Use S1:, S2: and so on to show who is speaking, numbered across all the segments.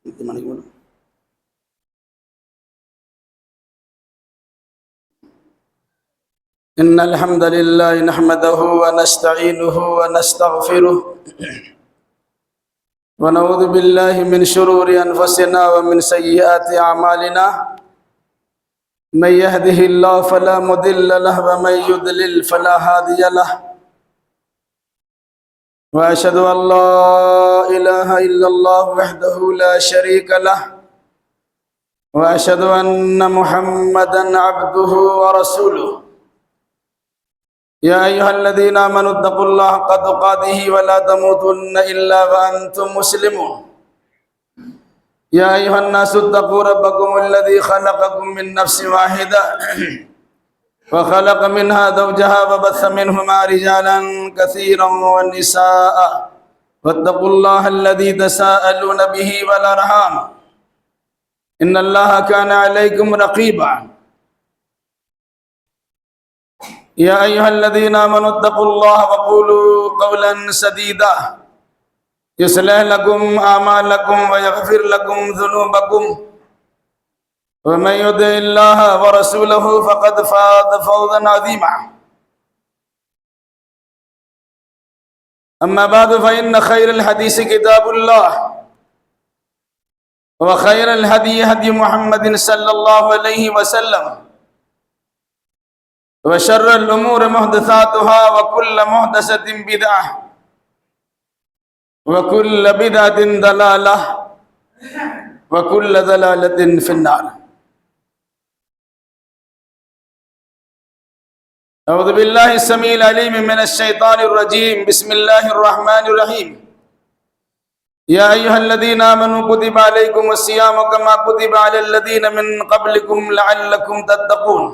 S1: إن الحمد لله نحمده ونستعينه ونستغفره ونعوذ بالله من شرور أنفسنا ومن سيئات أعمالنا من يهده الله فلا مضل له ومن يضلل فلا هادي له وأشهد أن لا إله إلا الله وحده لا شريك له وأشهد أن محمدا عبده ورسوله يا أيها الذين آمنوا اتقوا الله حق تقاته ولا تموتن إلا وأنتم مسلمون يا أيها الناس اتقوا ربكم الذي خلقكم من نفس واحدة وخلق منها زوجها وبث منهما رجالا كثيرا ونساء واتقوا الله الذي تساءلون به والأرحام إن الله كان عليكم رقيبا يا أيها الذين آمنوا اتقوا الله وقولوا قولا سديدا يصلح لكم أعمالكم ويغفر لكم ذنوبكم ومن يطع الله ورسوله فقد فاز فوزا عظيما أما بعد فإن خير الحديث كتاب الله وخير الهدي هدي محمد صلى الله عليه وسلم وشر الأمور محدثاتها وكل محدثة بدعة وكل بدعة ضلالة وكل ضلالة في النار. أعوذ بالله السميع العليم من الشيطان الرجيم. بسم الله الرحمن الرحيم. يا أيها الذين آمنوا كتب عليكم الصيام كما كتب على الذين من قبلكم لعلكم تتقون.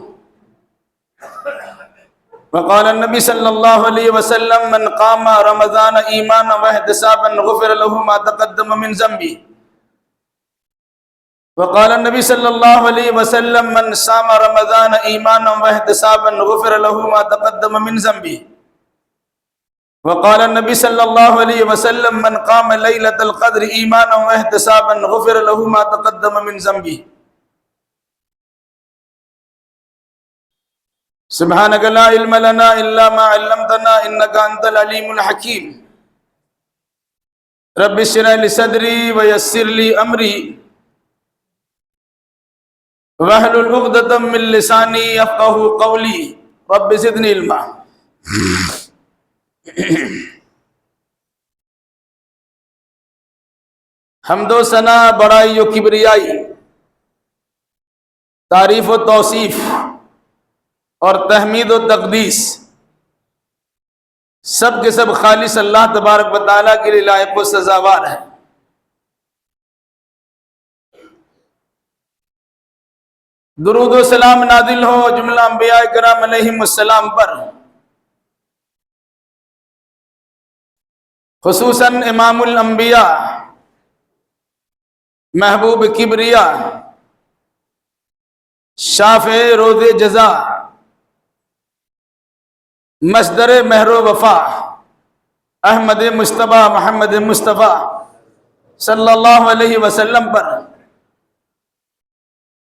S1: وقال النبي صلى الله عليه وسلم من قام رمضان ایمانا واحتسابا غفر له ما تقدم من ذنبه. وقال النبي صلى الله عليه وسلم من صام رمضان ایمانا واحتسابا غفر له ما تقدم من ذنبه. وقال النبي صلى الله عليه وسلم من قام ليلة القدر ایمانا واحتسابا غفر له ما تقدم من ذنبه. سبحانك لا علم لنا إلا ما علمتنا إنك أنت العليم الحكيم. رب اشرح لي صدري ويسر لي أمري واحلل عقدة من لساني يفقهوا قولي رب زدني علما. حمد و ثنا، بڑائی و کبریائی، تعریف و توصیف اور تحمید و تقدیس سب کے سب خالص اللہ تبارک و تعالیٰ کے لیے لائق و سزاوار ہے. درود و سلام نازل ہو جملہ انبیاء کرام علیہم السلام پر، خصوصاً امام الانبیاء، محبوب کبریا، شافع روز جزا، مصدر مہر و وفا، احمد مصطفیٰ محمد مصطفیٰ صلی اللہ علیہ وسلم پر.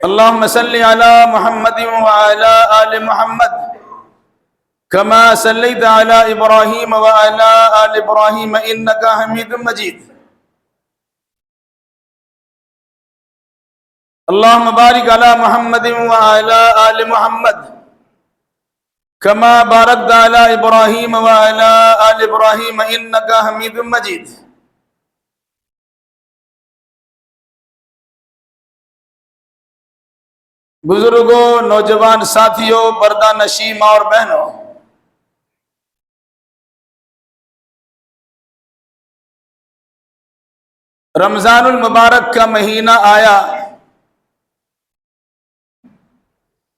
S1: اللہم صلی علی محمد وعلی آل محمد کما صلیت علی ابراہیم وعلی آل ابراہیم انکا حمید مجید. اللہم بارک علی محمد وعلی آل محمد کما بارکت علی ابراہیم وعلی آل ابراہیم انکا حمید مجید. بزرگوں، نوجوان ساتھیوں، پردہ نشین ماں اور بہنوں، رمضان المبارک کا مہینہ آیا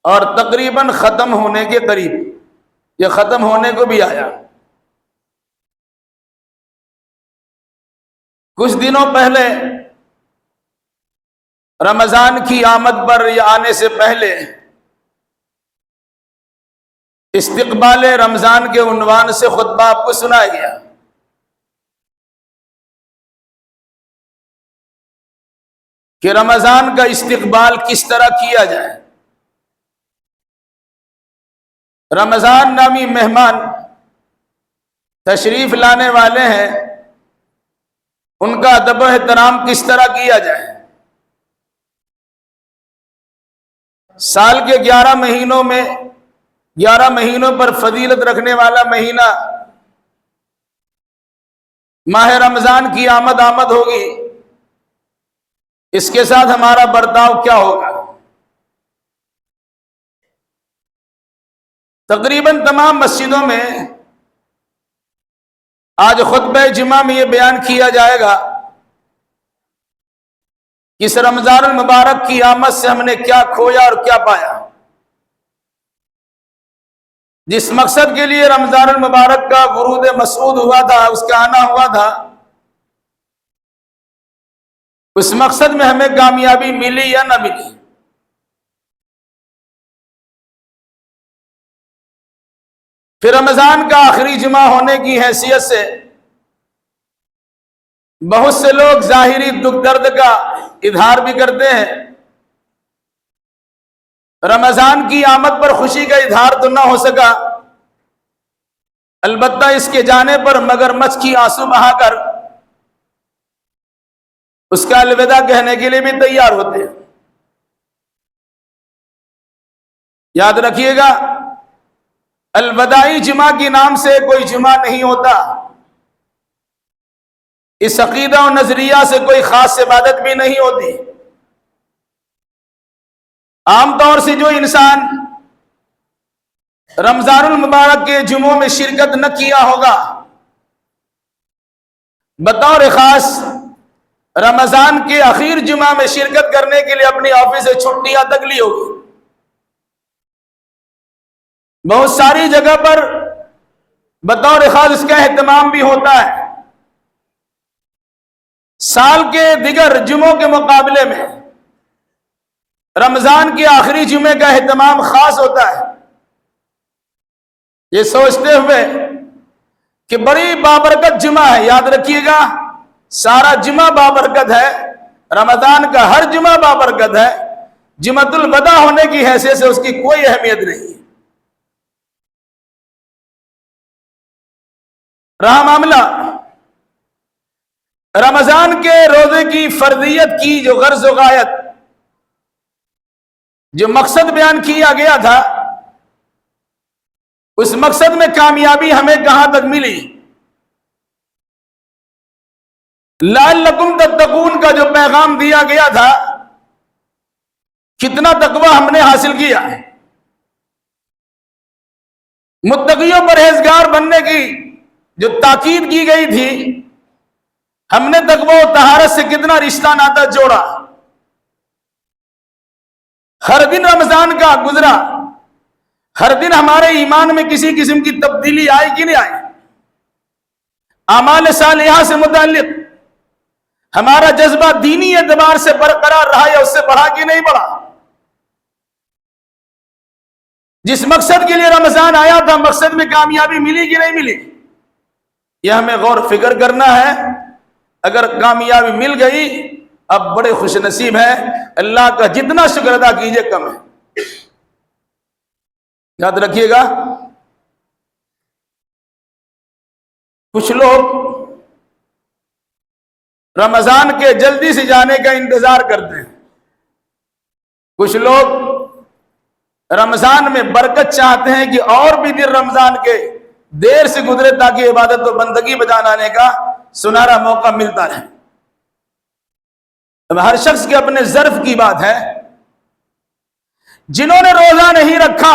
S1: اور تقریباً ختم ہونے کے قریب، یہ ختم ہونے کو بھی آیا. کچھ دنوں پہلے رمضان کی آمد پر یا آنے سے پہلے استقبال رمضان کے عنوان سے خطبہ آپ کو سنایا گیا. کہ رمضان کا استقبال کس طرح کیا جائے۔ رمضان نامی مہمان تشریف لانے والے ہیں، ان کا ادب و احترام کس طرح کیا جائے۔ سال کے 11 مہینوں میں 11 مہینوں پر فضیلت رکھنے والا مہینہ ماہ رمضان کی آمد ہوگی، اس کے ساتھ ہمارا برتاؤ کیا ہوگا؟ تقریباً تمام مسجدوں میں آج خطبہ جمعہ میں یہ بیان کیا جائے گا کہ اس رمضان المبارک کی آمد سے ہم نے کیا کھویا اور کیا پایا۔ جس مقصد کے لیے رمضان المبارک کا ورود مسعود ہوا تھا، اس کا آنا ہوا تھا، اس مقصد میں ہمیں کامیابی ملی یا نہ ملی۔ پھر رمضان کا آخری جمعہ ہونے کی حیثیت سے بہت سے لوگ ظاہری دکھ درد کا اظہار بھی کرتے ہیں۔ رمضان کی آمد پر خوشی کا اظہار تو نہ ہو سکا، البتہ اس کے جانے پر مگرمچھ کی آنسو بہا کر اس کا الوداع کہنے کے لیے بھی تیار ہوتے ہیں۔ یاد رکھیے گا، الوداعی جمعہ کے نام سے کوئی جمعہ نہیں ہوتا، اس عقیدہ و نظریہ سے کوئی خاص عبادت بھی نہیں ہوتی۔ عام طور سے جو انسان رمضان المبارک کے جمعوں میں شرکت نہ کیا ہوگا، بطور خاص رمضان کے اخیر جمعہ میں شرکت کرنے کے لیے اپنی آفس سے چھٹیاں تک لی ہوگی۔ بہت ساری جگہ پر بطور خاص اس کا اہتمام بھی ہوتا ہے۔ سال کے دیگر جمعوں کے مقابلے میں رمضان کے آخری جمعے کا اہتمام خاص ہوتا ہے، یہ سوچتے ہوئے کہ بڑی بابرکت جمعہ ہے۔ یاد رکھیے گا، سارا جمعہ بابرکت ہے، رمضان کا ہر جمعہ بابرکت ہے، جمعۃ الوداع ہونے کی حیثیت سے اس کی کوئی اہمیت نہیں ہے۔ رہا معاملہ رمضان کے روزے کی فرضیت کی، جو غرض و غایت، جو مقصد بیان کیا گیا تھا، اس مقصد میں کامیابی ہمیں کہاں تک ملی؟ لعلکم تتقون کا جو پیغام دیا گیا تھا، کتنا تقوی ہم نے حاصل کیا؟ متقیوں پرہیزگار بننے کی جو تاکید کی گئی تھی، ہم نے تقوی و طہارت سے کتنا رشتہ ناتا جوڑا؟ ہر دن رمضان کا گزرا، ہر دن ہمارے ایمان میں کسی قسم کی تبدیلی آئی کہ نہیں آئی؟ اعمال صالحہ سے متعلق ہمارا جذبہ دینی اعتبار سے برقرار رہا یا اس سے بڑھا کہ نہیں بڑھا؟ جس مقصد کے لیے رمضان آیا تھا، مقصد میں کامیابی ملی کہ نہیں ملی؟ یہ ہمیں غور و فکر کرنا ہے۔ اگر کامیابی مل گئی، اب بڑے خوش نصیب ہیں، اللہ کا جتنا شکر ادا کیجئے کم ہے۔ یاد رکھیے گا، کچھ لوگ رمضان کے جلدی سے جانے کا انتظار کرتے ہیں، کچھ لوگ رمضان میں برکت چاہتے ہیں کہ اور بھی دن رمضان کے دیر سے گزرے تاکہ عبادت و بندگی بجا لانے کا سنہرا موقع ملتا رہے۔ اب ہر شخص کے اپنے ظرف کی بات ہے۔ جنہوں نے روزہ نہیں رکھا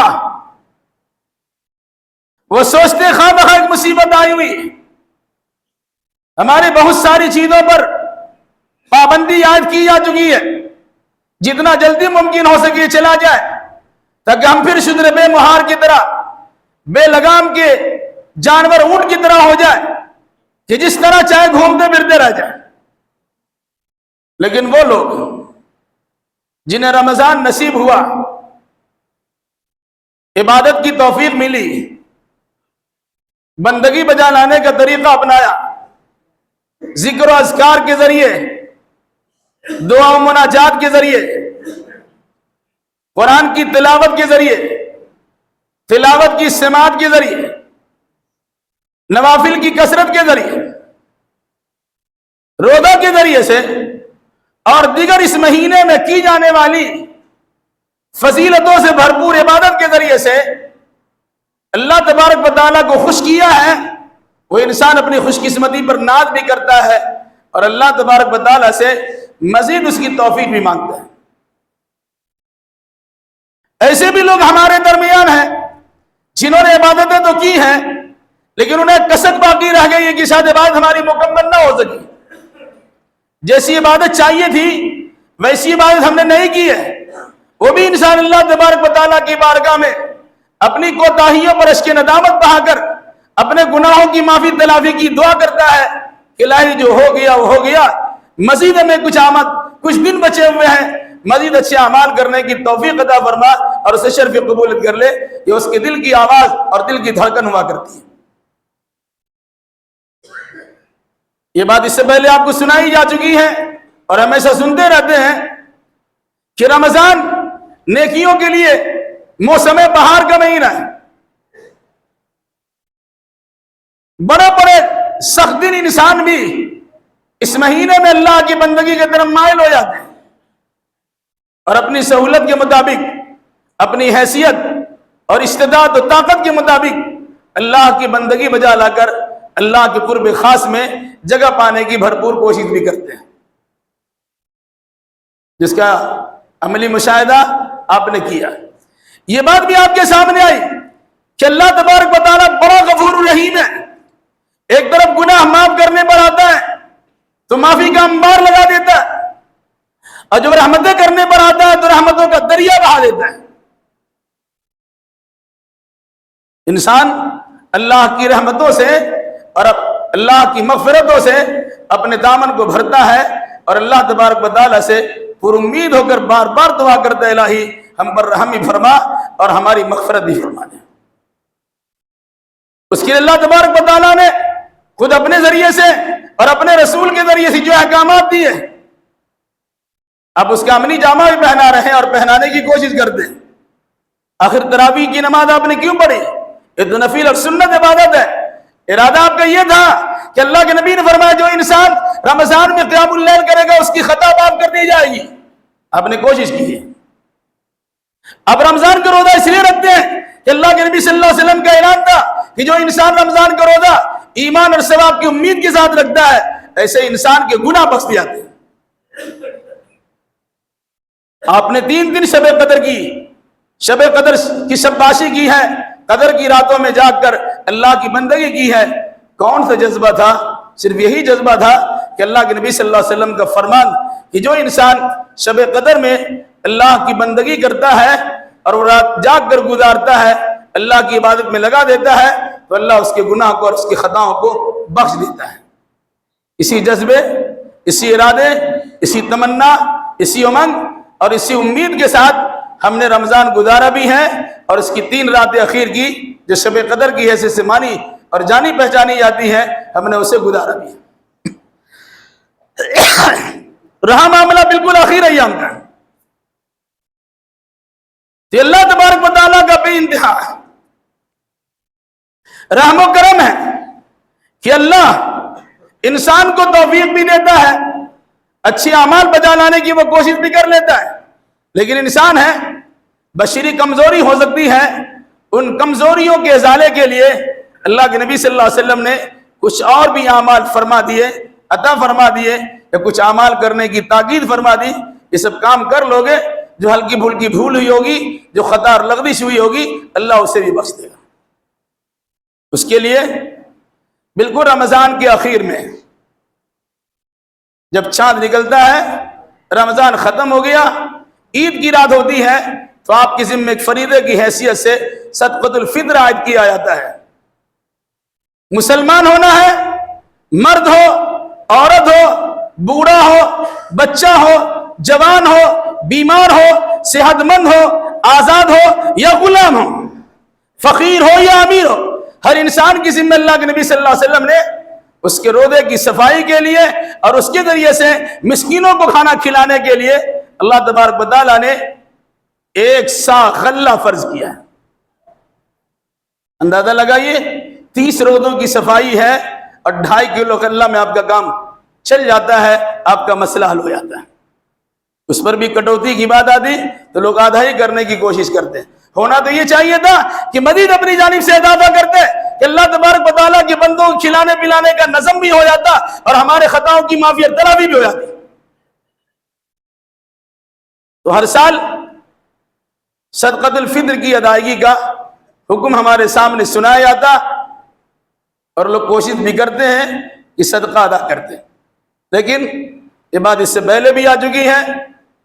S1: وہ سوچتے خواہ بخواہ ایک مصیبت آئی ہوئی، ہماری بہت ساری چیزوں پر پابندی عائد کی جا چکی ہے، جتنا جلدی ممکن ہو سکے چلا جائے تاکہ ہم پھر شدر بے مہار کی طرح، بے لگام کے جانور اونٹ کی طرح ہو جائے کہ جس طرح چاہے گھومتے پھرتے رہ جائیں۔ لیکن وہ لوگ جنہیں رمضان نصیب ہوا، عبادت کی توفیق ملی، بندگی بجا لانے کا طریقہ اپنایا، ذکر و اذکار کے ذریعے دعا و مناجات کے ذریعے، قرآن کی تلاوت کے ذریعے، تلاوت کی سماعت کے ذریعے، نوافل کی کثرت کے ذریعے، روزہ کے ذریعے سے اور دیگر اس مہینے میں کی جانے والی فضیلتوں سے بھرپور عبادت کے ذریعے سے اللہ تبارک و تعالیٰ کو خوش کیا ہے، وہ انسان اپنی خوش قسمتی پر ناز بھی کرتا ہے اور اللہ تبارک و تعالیٰ سے مزید اس کی توفیق بھی مانگتا ہے۔ ایسے بھی لوگ ہمارے درمیان ہیں جنہوں نے عبادتیں تو کی ہیں لیکن انہیں کسک باقی رہ گئی ہے کہ شاید عبادت ہماری مکمل نہ ہو سکی، جیسی عبادت چاہیے تھی ویسی عبادت ہم نے نہیں کی ہے۔ وہ بھی انسان اللہ تبارک و تعالیٰ کی بارگاہ میں اپنی کوتاہیوں پر اشک ندامت بہا کر اپنے گناہوں کی معافی تلافی کی دعا کرتا ہے کہ الہی جو ہو گیا وہ ہو گیا، مزید ہمیں کچھ کچھ دن بچے ہوئے ہیں، مزید اچھے اعمال کرنے کی توفیق عطا فرما اور اسے شرف قبول کر لے۔ یہ اس کے دل کی آواز اور دل کی دھڑکن ہوا کرتی ہے۔ یہ بات اس سے پہلے آپ کو سنائی جا چکی ہے اور ہمیشہ سنتے رہتے ہیں کہ رمضان نیکیوں کے لیے موسم بہار کا مہینہ ہے۔ بڑے بڑے سخت دن انسان بھی اس مہینے میں اللہ کی بندگی کے طرف مائل ہو جاتے ہیں اور اپنی سہولت کے مطابق، اپنی حیثیت اور استطاعت و طاقت کے مطابق اللہ کی بندگی بجا لا کر اللہ کے قرب خاص میں جگہ پانے کی بھرپور کوشش بھی کرتے ہیں، جس کا عملی مشاہدہ آپ نے کیا۔ یہ بات بھی آپ کے سامنے آئی کہ اللہ تبارک و تعالیٰ بڑا غفور رحیم ہے، ایک طرف گناہ معاف کرنے پر آتا ہے تو معافی کا انبار لگا دیتا ہے، اور جب رحمتیں کرنے پر آتا ہے تو رحمتوں کا دریا بہا دیتا ہے۔ انسان اللہ کی رحمتوں سے اور اللہ کی مغفرتوں سے اپنے دامن کو بھرتا ہے اور اللہ تبارک و تعالیٰ سے پر امید ہو کر بار بار دعا کرتا ہے الہی ہم پر رحم بھی فرما اور ہماری مغفرت بھی فرما دے۔ اس کے لیے اللہ تبارک و تعالیٰ نے خود اپنے ذریعے سے اور اپنے رسول کے ذریعے سے جو احکامات دیے، اب اس کا عملی جامہ بھی پہنا رہے ہیں اور پہنانے کی کوشش کرتے ہیں۔ آخر تراویح کی نماز آپ نے کیوں پڑھی؟ یہ تو نفل اور سنت عبادت ہے۔ ارادہ آپ کا یہ تھا کہ اللہ کے نبی نے فرمایا جو انسان رمضان میں قیام اللیل کرے گا اس کی خطا معاف کر دی جائے گی، آپ نے کوشش کی ہے۔ اب رمضان کا روزہ اس لیے رکھتے ہیں کہ اللہ کے نبی صلی اللہ علیہ وسلم کا اعلان تھا کہ جو انسان رمضان کا روزہ ایمان اور ثواب کی امید کے ساتھ رکھتا ہے ایسے انسان کے گناہ بخش دیے جاتے ہیں۔ آپ نے 3 دن شب قدر کی، شب قدر کی شباشی کی ہے، قدر کی راتوں میں جاگ کر اللہ کی بندگی کی ہے۔ کون سا جذبہ تھا؟ صرف یہی جذبہ تھا کہ اللہ کے نبی صلی اللہ علیہ وسلم کا فرمان کہ جو انسان شب قدر میں اللہ کی بندگی کرتا ہے اور وہ رات جاگ کر گزارتا ہے، اللہ کی عبادت میں لگا دیتا ہے تو اللہ اس کے گناہ کو اور اس کی خطاؤں کو بخش دیتا ہے۔ اسی جذبے، اسی ارادے، اسی تمنا، اسی امنگ اور اسی امید کے ساتھ ہم نے رمضان گزارا بھی ہے اور اس کی 3 راتیں اخیر کی جو شب قدر کی حیثیت سے مانی اور جانی پہچانی جاتی ہے ہم نے اسے گزارا بھی ہے۔ رہا معاملہ بالکل اخیر ایام کا، یہ اللہ تبارک و تعالیٰ کا بے انتہا رحم و کرم ہے کہ اللہ انسان کو توفیق بھی دیتا ہے، اچھے اعمال بجا لانے کی وہ کوشش بھی کر لیتا ہے، لیکن انسان ہے بشری کمزوری ہو سکتی ہے۔ ان کمزوریوں کے ازالے کے لیے اللہ کے نبی صلی اللہ علیہ وسلم نے کچھ اور بھی اعمال فرما دیے، عطا فرما دیے، یا کچھ اعمال کرنے کی تاکید فرما دی۔ یہ سب کام کر لوگے، جو ہلکی پھلکی بھول ہوئی ہوگی، جو خطا اور لغزش ہوئی ہوگی، اللہ اسے بھی بخش دے گا۔ اس کے لیے بالکل رمضان کے اخیر میں جب چاند نکلتا ہے، رمضان ختم ہو گیا، عید کی رات ہوتی ہے، تو آپ کے ذمہ ایک فریضے کی حیثیت سے صدقۃ الفطر عائد کیا جاتا ہے۔ مسلمان ہونا ہے، مرد ہو، عورت ہو، بوڑھا ہو، بچہ ہو، جوان ہو، بیمار ہو، صحت مند ہو، آزاد ہو یا غلام ہو، فقیر ہو یا امیر ہو، ہر انسان کی ذمہ اللہ کے نبی صلی اللہ علیہ وسلم نے اس کے روزے کی صفائی کے لیے اور اس کے ذریعے سے مسکینوں کو کھانا کھلانے کے لیے اللہ تبارک و تعالیٰ نے 1 سا غلہ فرض کیا ہے۔ اندازہ لگائیے 30 روزوں کی صفائی ہے اور 2.5 کلو غلہ میں آپ کا کام چل جاتا ہے، آپ کا مسئلہ حل ہو جاتا ہے۔ اس پر بھی کٹوتی کی بات آتی تو لوگ آدھا ہی کرنے کی کوشش کرتے ہیں۔ ہونا تو یہ چاہیے تھا کہ مزید اپنی جانب سے اضافہ کرتے کہ اللہ تبارک و تعالیٰ کے بندوں کو کھلانے پلانے کا نظم بھی ہو جاتا اور ہمارے خطاؤں کی معافی اور تلافی بھی ہو جاتی۔ تو ہر سال صدقۃ الفطر کی ادائیگی کا حکم ہمارے سامنے سنایا جاتا اور لوگ کوشش بھی کرتے ہیں کہ صدقہ ادا کرتے ہیں، لیکن یہ بات اس سے پہلے بھی آ چکی ہے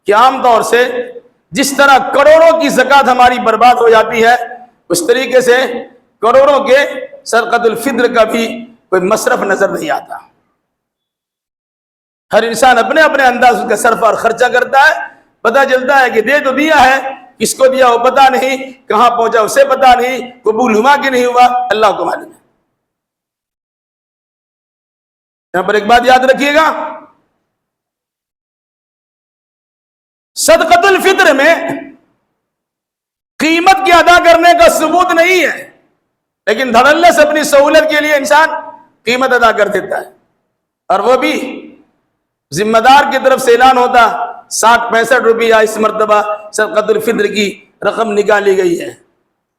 S1: کہ عام طور سے جس طرح کروڑوں کی زکوٰۃ ہماری برباد ہو جاتی ہے، اس طریقے سے کروڑوں کے صدقۃ الفطر کا بھی کوئی مصرف نظر نہیں آتا۔ ہر انسان اپنے اپنے انداز کا صرف اور خرچہ کرتا ہے، پتہ چلتا ہے کہ دے تو دیا ہے، کس کو دیا وہ پتہ نہیں، کہاں پہنچا اسے پتہ نہیں، قبول ہوا کہ نہیں ہوا اللہ کو معلوم ہے۔ یہاں پر ایک بات یاد رکھیے گا، صدقۃ الفطر میں قیمت کی ادا کرنے کا ثبوت نہیں ہے، لیکن دھڑلے سے اپنی سہولت کے لیے انسان قیمت ادا کر دیتا ہے، اور وہ بھی ذمہ دار کی طرف سے اعلان ہوتا 60-65 روپیہ اس مرتبہ صدقۃ الفطر کی رقم نکالی گئی ہے۔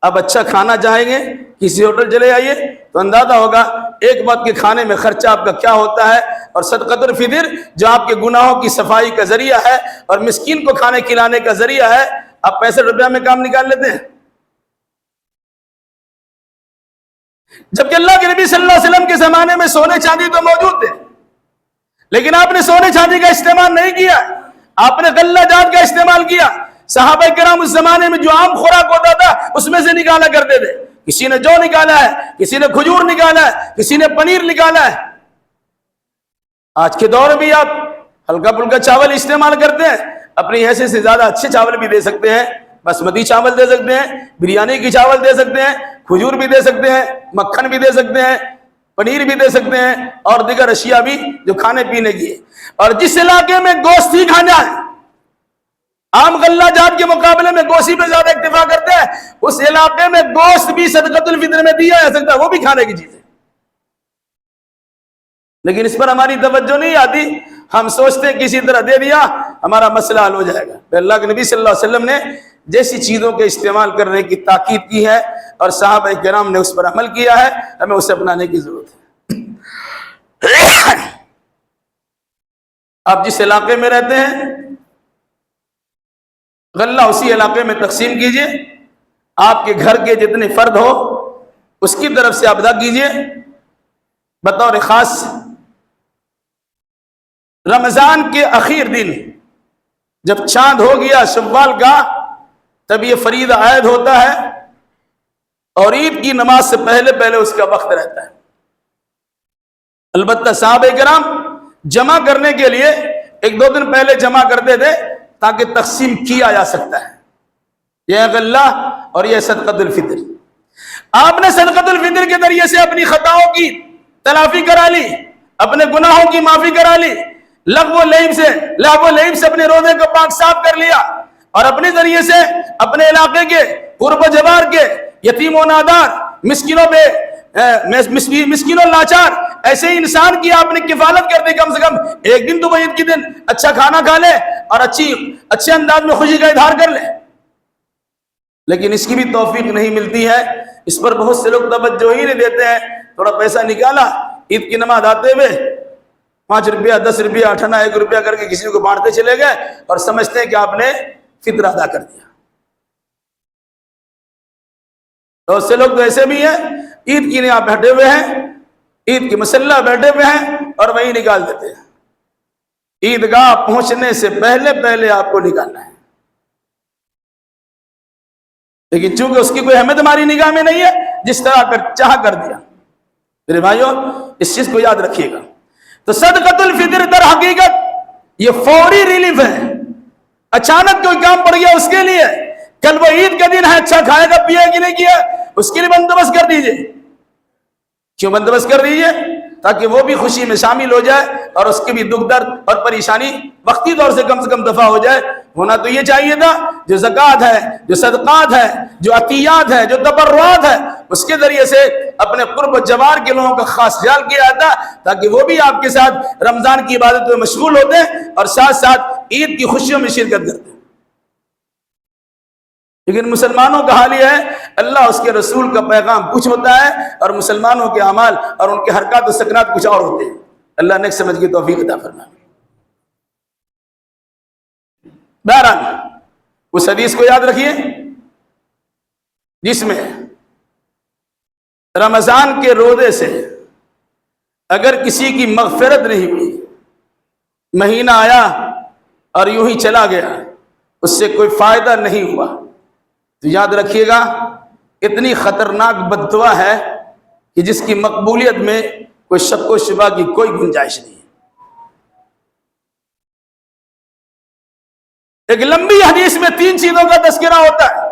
S1: اب اچھا کھانا چاہیں گے کسی ہوٹل چلے جائیے تو اندازہ ہوگا ایک وقت کے کھانے میں خرچہ آپ کا کیا ہوتا ہے، اور صدقۃ الفطر جو آپ کے گناہوں کی صفائی کا ذریعہ ہے اور مسکین کو کھانے کھلانے کا ذریعہ ہے، آپ 65 روپیہ میں کام نکال لیتے ہیں۔ جبکہ اللہ کے نبی صلی اللہ علیہ وسلم کے زمانے میں سونے چاندی تو موجود تھے، لیکن آپ نے سونے چاندی کا استعمال نہیں کیا، آپ نے غلہ جات کا استعمال کیا۔ صحابہ کرام اس زمانے میں جو عام خوراک ہوتا تھا اس میں سے نکالا کرتے تھے، کسی نے جو نکالا ہے، کسی نے کھجور نکالا ہے، کسی نے پنیر نکالا ہے۔ آج کے دور بھی آپ ہلکا پھلکا چاول استعمال کرتے ہیں، اپنی حیثیت سے زیادہ اچھے چاول بھی دے سکتے ہیں، باسمتی چاول دے سکتے ہیں، بریانی کی چاول دے سکتے ہیں، کھجور بھی دے سکتے ہیں، مکھن بھی دے سکتے ہیں، پنیر بھی دے سکتے ہیں، اور دیگر اشیاء بھی جو کھانے پینے کی ہے۔ اور جس علاقے میں گوشت ہی کھانا ہے، عام غلہ جات کے مقابلے میں گوشت پہ زیادہ اکتفا کرتے ہیں، اس علاقے میں گوشت بھی صدقۃ الفطر میں دیا جا سکتا ہے، وہ بھی کھانے کی چیز ہے، لیکن اس پر ہماری توجہ نہیں آتی۔ ہم سوچتے ہیں کسی طرح دے دیا ہمارا مسئلہ حل ہو جائے گا۔ اللہ کے نبی صلی اللہ علیہ وسلم نے جیسی چیزوں کے استعمال کرنے کی تاکید کی ہے اور صحابہ کرام نے اس پر عمل کیا ہے، ہمیں اسے اپنانے کی ضرورت ہے۔ آپ جس علاقے میں رہتے ہیں غلہ اسی علاقے میں تقسیم کیجئے، آپ کے گھر کے جتنے فرد ہو اس کی طرف سے آپ ادا کیجئے۔ بطور خاص رمضان کے اخیر دن جب چاند ہو گیا شوال کا، تب یہ فریضہ عائد ہوتا ہے اور عید کی نماز سے پہلے پہلے اس کا وقت رہتا ہے۔ البتہ صحابہ کرام جمع کرنے کے لیے 1-2 دن پہلے جمع کرتے تھے تاکہ تقسیم کیا جا سکتا ہے، یہ غلہ اور یہ صدقۃ الفطر۔ آپ نے صدقۃ الفطر کے ذریعے سے اپنی خطاؤں کی تلافی کرا لی، اپنے گناہوں کی معافی کرا لی، لغو و لعب سے اپنے روزے کو پاک صاف کر لیا، اور اپنے ذریعے سے اپنے علاقے کے قرب و جوار کے یتیم و نادار مسکینوں لاچار ایسے ہی انسان کی آپ نے کفالت کر دی۔ کم سے کم ایک دن تو وہ عید کے دن اچھا کھانا کھا لے اور اچھے انداز میں خوشی کا اظہار کر لے، لیکن اس کی بھی توفیق نہیں ملتی ہے۔ اس پر بہت سے لوگ توجہ ہی نہیں دیتے ہیں۔ تھوڑا پیسہ نکالا، عید کی نماز آتے ہوئے 5 روپیہ 10 روپیہ 8 آنا 1 روپیہ کر کے کسی کو بانٹتے چلے گئے اور سمجھتے ہیں کہ آپ نے فطر ادا کر دیا۔ بہت سے لوگ تو ایسے بھی ہیں، عید کی یہاں بیٹھے ہوئے ہیں، عید کی مسلح بیٹھے ہوئے ہیں اور وہی نکال دیتے ہیں۔ عیدگاہ پہنچنے سے پہلے پہلے آپ کو نکالنا ہے، لیکن چونکہ اس کی کوئی اہمیت ہماری نگاہ میں نہیں ہے، جس طرح چاہ کر دیا۔ میرے بھائیوں اس چیز کو یاد رکھیے گا۔ تو صدقۃ الفطر در حقیقت یہ فوری ریلیف ہے، اچانک کوئی کام پڑ گیا اس کے لیے، کل وہ عید کا دن ہے، اچھا کھائے گا پیے کہ نہیں کیا اس کے لیے بندوبست کر دیجئے۔ کیوں بندوبست کر دیجئے؟ تاکہ وہ بھی خوشی میں شامل ہو جائے اور اس کے بھی دکھ درد اور پریشانی وقتی طور سے کم دفع ہو جائے۔ ہونا تو یہ چاہیے تھا جو زکوٰۃ ہے، جو صدقات ہے، جو عطیات ہے، جو تبرعات ہے، اس کے ذریعے سے اپنے قرب و جوار کے لوگوں کا خاص خیال کیا جاتا تاکہ وہ بھی آپ کے ساتھ رمضان کی عبادت میں مشغول ہوتے اور ساتھ ساتھ عید کی خوشیوں میں شرکت کرتے۔ لیکن مسلمانوں کا حال یہ ہے، اللہ اس کے رسول کا پیغام کچھ ہوتا ہے اور مسلمانوں کے اعمال اور ان کے حرکات و سکنات کچھ اور ہوتے ہیں۔ اللہ نے سمجھ کی توفیق عطا فرمائے۔ بہرحال اس حدیث کو یاد رکھیے جس میں رمضان کے روزے سے اگر کسی کی مغفرت نہیں ہوئی، مہینہ آیا اور یوں ہی چلا گیا، اس سے کوئی فائدہ نہیں ہوا، تو یاد رکھیے گا اتنی خطرناک بد دعا ہے کہ جس کی مقبولیت میں کوئی شک و شبہ کی کوئی گنجائش نہیں ہے۔ ایک لمبی حدیث میں 3 چیزوں کا تذکرہ ہوتا ہے۔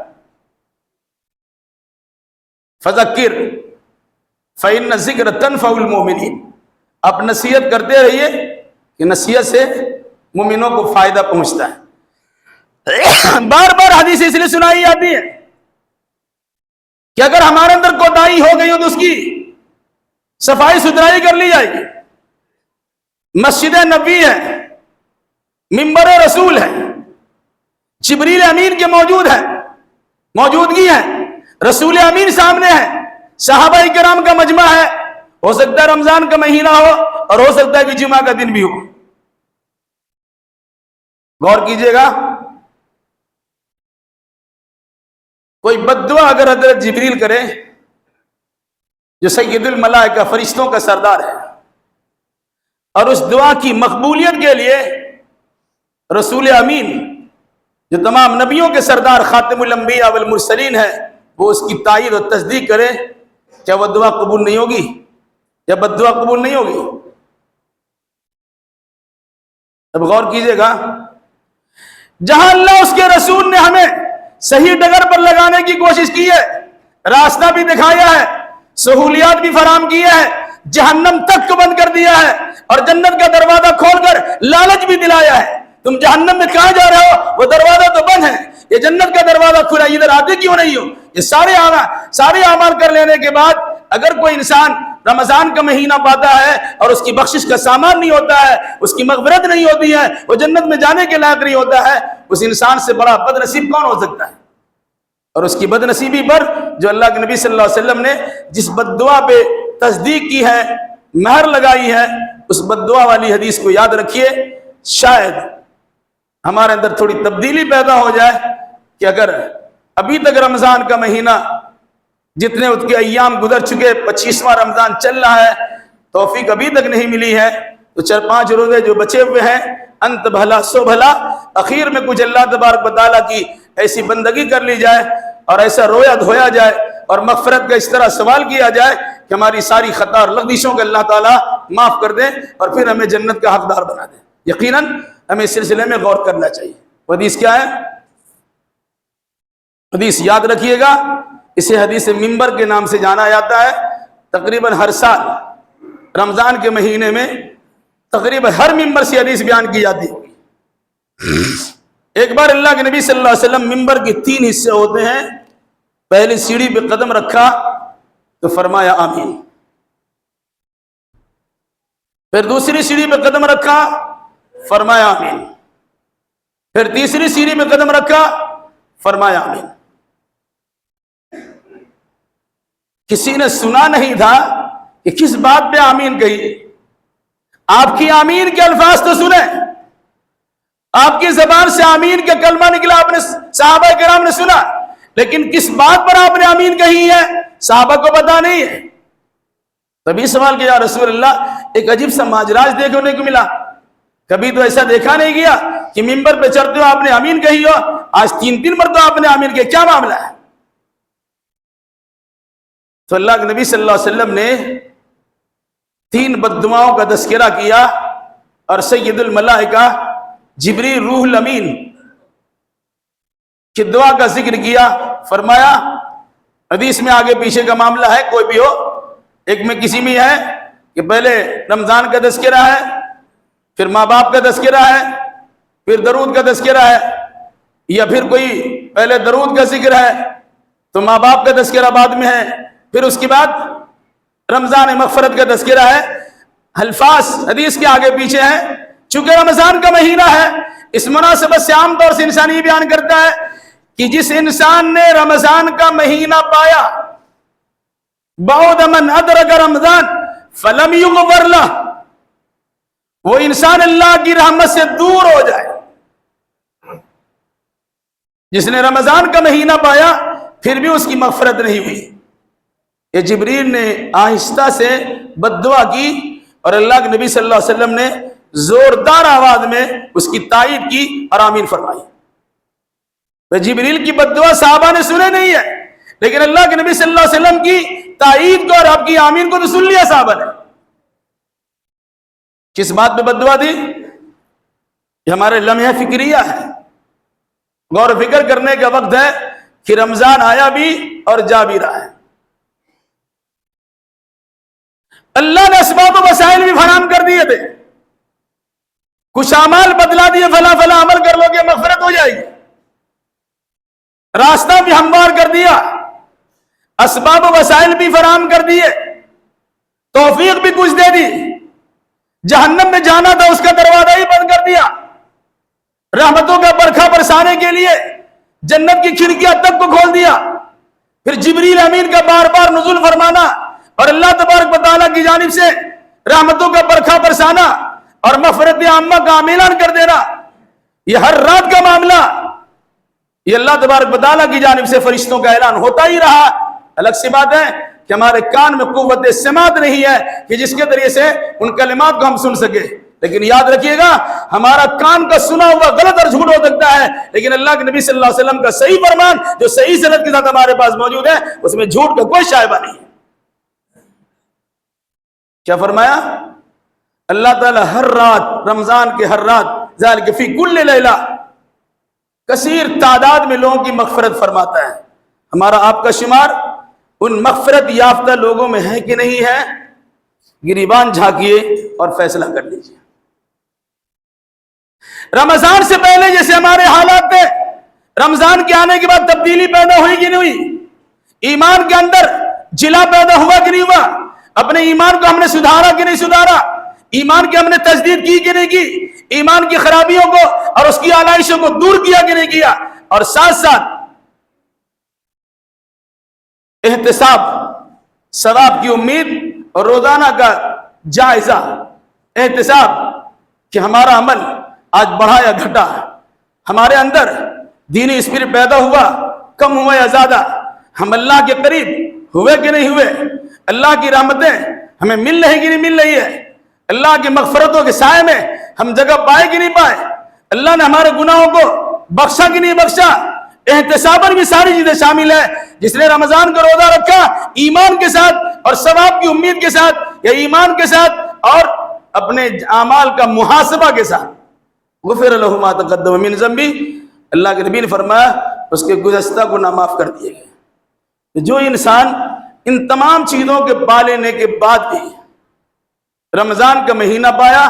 S1: فذکر فإن الذکر تنفع المؤمنین، آپ نصیحت کرتے رہیے کہ نصیحت سے مومنوں کو فائدہ پہنچتا ہے۔ بار بار حدیث اس لیے سنائی جاتی ہے کہ اگر ہمارے اندر کوتاہی ہو گئی ہو تو اس کی صفائی ستھرائی کر لی جائے گی۔ مسجد نبوی ہے، منبر رسول ہے، جبریل امین کے موجودگی ہے، رسول امین سامنے ہے، صحابہ کرام کا مجمع ہے، ہو سکتا ہے رمضان کا مہینہ ہو اور ہو سکتا ہے کہ جمعہ کا دن بھی ہو۔ غور کیجئے گا، کوئی بد دعا اگر حضرت جبریل کرے جو سید الملائکہ فرشتوں کا سردار ہے، اور اس دعا کی مقبولیت کے لیے رسول امین جو تمام نبیوں کے سردار خاتم الانبیاء والمرسلین ہے وہ اس کی تائید و تصدیق کرے، کیا وہ دعا قبول نہیں ہوگی؟ یا بد دعا قبول نہیں ہوگی؟ اب غور کیجئے گا، جہاں اللہ اس کے رسول نے ہمیں صحیح ڈگر پر لگانے کی کوشش کی ہے، راستہ بھی دکھایا ہے، سہولیات بھی فراہم کی ہے، جہنم تک کو بند کر دیا ہے اور جنت کا دروازہ کھول کر لالچ بھی دلایا ہے، تم جہنم میں کہاں جا رہے ہو، وہ دروازہ تو بند ہے، یہ جنت کا دروازہ کھلا، ادھر آتے کیوں نہیں ہو؟ یہ سارے اعمال کر لینے کے بعد اگر کوئی انسان رمضان کا مہینہ پاتا ہے اور اس کی بخشش کا سامان نہیں ہوتا ہے، اس کی مغفرت نہیں ہوتی ہے، وہ جنت میں جانے کے لائق نہیں ہوتا ہے، اس انسان سے بڑا بد نصیب کون ہو سکتا ہے؟ اور اس کی بد نصیبی پر جو اللہ کے نبی صلی اللہ علیہ وسلم نے جس بد دعا پہ تصدیق کی ہے، مہر لگائی ہے، اس بد دعا والی حدیث کو یاد رکھیے۔ شاید ہمارے اندر تھوڑی تبدیلی پیدا ہو جائے کہ اگر ابھی تک رمضان کا مہینہ جتنے اس کے ایام گزر چکے، 25واں رمضان چل رہا ہے، توفیق ابھی تک نہیں ملی ہے، تو 4-5 روزے جو بچے ہوئے ہیں، انت بھلا سو بھلا، اخیر میں کچھ اللہ تبارک و تعالیٰ کی ایسی بندگی کر لی جائے اور ایسا رویا دھویا جائے اور مغفرت کا اس طرح سوال کیا جائے کہ ہماری ساری خطا اور لغزشوں کو اللہ تعالیٰ معاف کر دیں اور پھر ہمیں جنت کا حقدار بنا دیں۔ یقیناً ہمیں اس سلسلے میں غور کرنا چاہیے۔ حدیث کیا ہے؟ حدیث یاد رکھیے گا، اسے حدیث منبر کے نام سے جانا جاتا ہے۔ تقریباً ہر سال رمضان کے مہینے میں تقریباً ہر منبر سے حدیث بیان کی جاتی ہوگی۔ ایک بار اللہ کے نبی صلی اللہ علیہ وسلم منبر کے 3 حصے ہوتے ہیں، پہلی سیڑھی پہ قدم رکھا تو فرمایا آمین، پھر دوسری سیڑھی پہ قدم رکھا فرمایا آمین، پھر تیسری سیڑھی پہ قدم رکھا فرمایا آمین۔ کسی نے سنا نہیں تھا کہ کس بات پہ آمین کہی۔ آپ کی آمین کے الفاظ تو سنیں، آپ کی زبان سے آمین کا کلمہ نکلا، آپ نے صحابہ کرام نے سنا، لیکن کس بات پر آپ نے آمین کہی ہے صحابہ کو پتا نہیں ہے۔ تبھی سوال کیا، یا رسول اللہ ایک عجیب سا ماجراج دیکھنے کو ملا، کبھی تو ایسا دیکھا نہیں گیا کہ منبر پہ چڑھتے ہو آپ نے آمین کہی ہو، آج 3 مرتبہ آپ نے آمین کہی، کیا معاملہ ہے؟ تو اللہ کے نبی صلی اللہ علیہ وسلم نے 3 بد دعاؤں کا تذکرہ کیا اور سید الملائکہ جبریل روح الامین کی دعا کا ذکر کیا۔ فرمایا حدیث میں آگے پیچھے کا معاملہ ہے، کوئی بھی ہو، ایک میں کسی میں ہے کہ پہلے رمضان کا تذکرہ ہے، پھر ماں باپ کا تذکرہ ہے، پھر درود کا تذکرہ ہے، یا پھر کوئی پہلے درود کا ذکر ہے تو ماں باپ کا تذکرہ بعد میں ہے، پھر اس کے بعد رمضان مغفرت کا تذکرہ ہے. الفاظ حدیث کے آگے پیچھے ہیں. چونکہ رمضان کا مہینہ ہے، اس مناسبت سے عام طور سے انسان یہ بیان کرتا ہے کہ جس انسان نے رمضان کا مہینہ پایا، بعد من ادرک رمضان فلم یغفر لہ، وہ انسان اللہ کی رحمت سے دور ہو جائے. جس نے رمضان کا مہینہ پایا پھر بھی اس کی مغفرت نہیں ہوئی. یہ جبریل نے آہستہ سے بد دعا کی اور اللہ کے نبی صلی اللہ علیہ وسلم نے زوردار آواز میں اس کی تائید کی اور آمین فرمائی. جبریل کی بد دعا صحابہ نے سنے نہیں ہے، لیکن اللہ کے نبی صلی اللہ علیہ وسلم کی تائید کو اور آپ کی آمین کو تو سن لیا صحابہ نے. کس بات پہ بد دعا دی؟ یہ ہمارے لمحہ فکریہ ہے، غور و فکر کرنے کا وقت ہے کہ رمضان آیا بھی اور جا بھی رہا ہے. اللہ نے اسباب و وسائل بھی فراہم کر دیے تھے، کچھ اعمال بدلا دیے، فلاں فلاں عمل کر لو گے مغفرت ہو جائے گی. راستہ بھی ہموار کر دیا، اسباب و وسائل بھی فراہم کر دیے، توفیق بھی کچھ دے دی. جہنم میں جانا تھا اس کا دروازہ ہی بند کر دیا. رحمتوں کا برکھا برسانے کے لیے جنت کی کھڑکیاں تک کو کھول دیا. پھر جبریل امین کا بار بار نزول فرمانا اور اللہ تبارک و تعالیٰ کی جانب سے رحمتوں کا برکھا برسانا اور مغفرت عامہ کا اعلان کر دینا، یہ ہر رات کا معاملہ یہ اللہ تبارک و تعالیٰ کی جانب سے فرشتوں کا اعلان ہوتا ہی رہا. الگ سی بات ہے کہ ہمارے کان میں قوت سماعت نہیں ہے کہ جس کے ذریعے سے ان کلمات کو ہم سن سکے. لیکن یاد رکھیے گا، ہمارا کان کا سنا ہوا غلط اور جھوٹ ہو سکتا ہے، لیکن اللہ کے نبی صلی اللہ علیہ وسلم کا صحیح فرمان جو صحیح سند کے ساتھ ہمارے پاس موجود ہے، اس میں جھوٹ کا کوئی شائبہ نہیں ہے. کیا فرمایا؟ اللہ تعالیٰ ہر رات، رمضان کے ہر رات، ذالک فی کل لیلہ، کثیر تعداد میں لوگوں کی مغفرت فرماتا ہے. ہمارا آپ کا شمار ان مغفرت یافتہ لوگوں میں ہے کہ نہیں ہے؟ گریبان جھانکیے اور فیصلہ کر لیجیے. رمضان سے پہلے جیسے ہمارے حالات تھے، رمضان کے آنے کے بعد تبدیلی پیدا ہوئی کہ نہیں ہوئی؟ ایمان کے اندر جلا پیدا ہوا کہ نہیں ہوا؟ اپنے ایمان کو ہم نے سدھارا کہ نہیں سدھارا؟ ایمان کی ہم نے تجدید کی کہ نہیں کی؟ ایمان کی خرابیوں کو اور اس کی آلائشوں کو دور کیا کہ نہیں کیا؟ اور ساتھ ساتھ احتساب، ثواب کی امید اور روزانہ کا جائزہ، احتساب کہ ہمارا عمل آج بڑھا یا گھٹا، ہمارے اندر دینی اسپرٹ پیدا ہوا، کم ہوا یا زیادہ، ہم اللہ کے قریب ہوئے کہ نہیں ہوئے، اللہ کی رحمتیں ہمیں مل رہی کہ نہیں مل رہی ہے، اللہ کی مغفرتوں کے سائے میں ہم جگہ پائے کہ نہیں پائے، اللہ نے ہمارے گناہوں کو بخشا کہ نہیں بخشا. احتساباً بھی ساری چیزیں شامل ہیں. جس نے رمضان کا روزہ رکھا ایمان کے ساتھ اور ثواب کی امید کے ساتھ، یا ایمان کے ساتھ اور اپنے اعمال کا محاسبہ کے ساتھ، غفر لہ ما تقدم من ذنبہ، اللہ کے نبی نے فرمایا اس کے گزشتہ گناہ معاف کر دیے گئے. جو انسان ان تمام چیزوں کے پا لینے کے بعد بھی رمضان کا مہینہ پایا،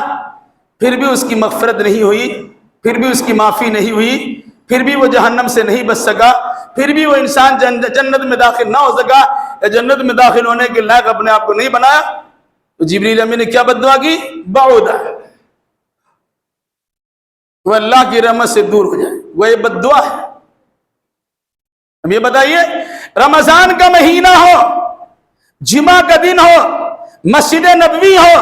S1: پھر بھی اس کی مغفرت نہیں ہوئی، پھر بھی اس کی معافی نہیں ہوئی، پھر بھی وہ جہنم سے نہیں بچ سکا، پھر بھی وہ انسان جنت میں داخل نہ ہو سکا، یا جنت میں داخل ہونے کے لائق اپنے آپ کو نہیں بنایا، تو جبریل امین نے کیا بد دعا کی؟ بعودا، وہ اللہ کی رحمت سے دور ہو جائے. وہ یہ بد دعا ہے. اب یہ بتائیے، رمضان کا مہینہ ہو، جمعہ کا دن ہو، مسجد نبوی ہو،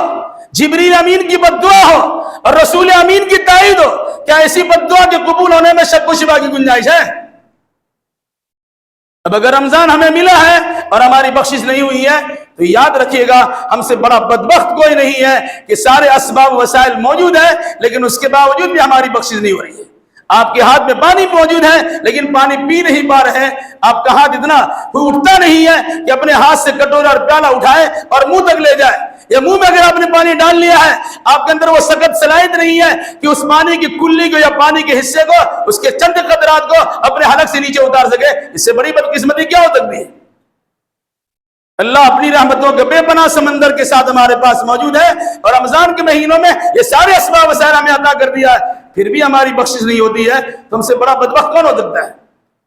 S1: جبریل امین کی بد دعا ہو اور رسول امین کی تائید ہو، کیا ایسی بد دعا کے قبول ہونے میں شک و شبہ کی گنجائش ہے؟ اب اگر رمضان ہمیں ملا ہے اور ہماری بخشش نہیں ہوئی ہے تو یاد رکھیے گا ہم سے بڑا بدبخت کوئی نہیں ہے کہ سارے اسباب و وسائل موجود ہیں لیکن اس کے باوجود بھی ہماری بخشش نہیں ہو رہی ہے. آپ کے ہاتھ میں پانی موجود ہے لیکن پانی پی نہیں پا رہے ہیں. آپ کا ہاتھ اتنا اٹھتا نہیں ہے کہ اپنے ہاتھ سے کٹورا اور پیالہ اٹھائے اور منہ تک لے جائے, یا منہ میں اگر آپ نے پانی ڈال لیا ہے آپ کے اندر وہ سخت صلاحیت نہیں ہے کہ اس پانی کی کلی کو یا پانی کے حصے کو, اس کے چند قطرات کو اپنے حلق سے نیچے اتار سکے. اس سے بڑی بدقسمتی کیا ہو سکتی ہے؟ اللہ اپنی رحمتوں کے بے پناہ سمندر کے ساتھ ہمارے پاس موجود ہے، اور رمضان کے مہینوں میں یہ سارے اسباب وسائل ہمیں عطا کر دیا ہے، پھر بھی ہماری بخشش نہیں ہوتی ہے، تو ہم سے بڑا بدبخت کون ہو سکتا ہے؟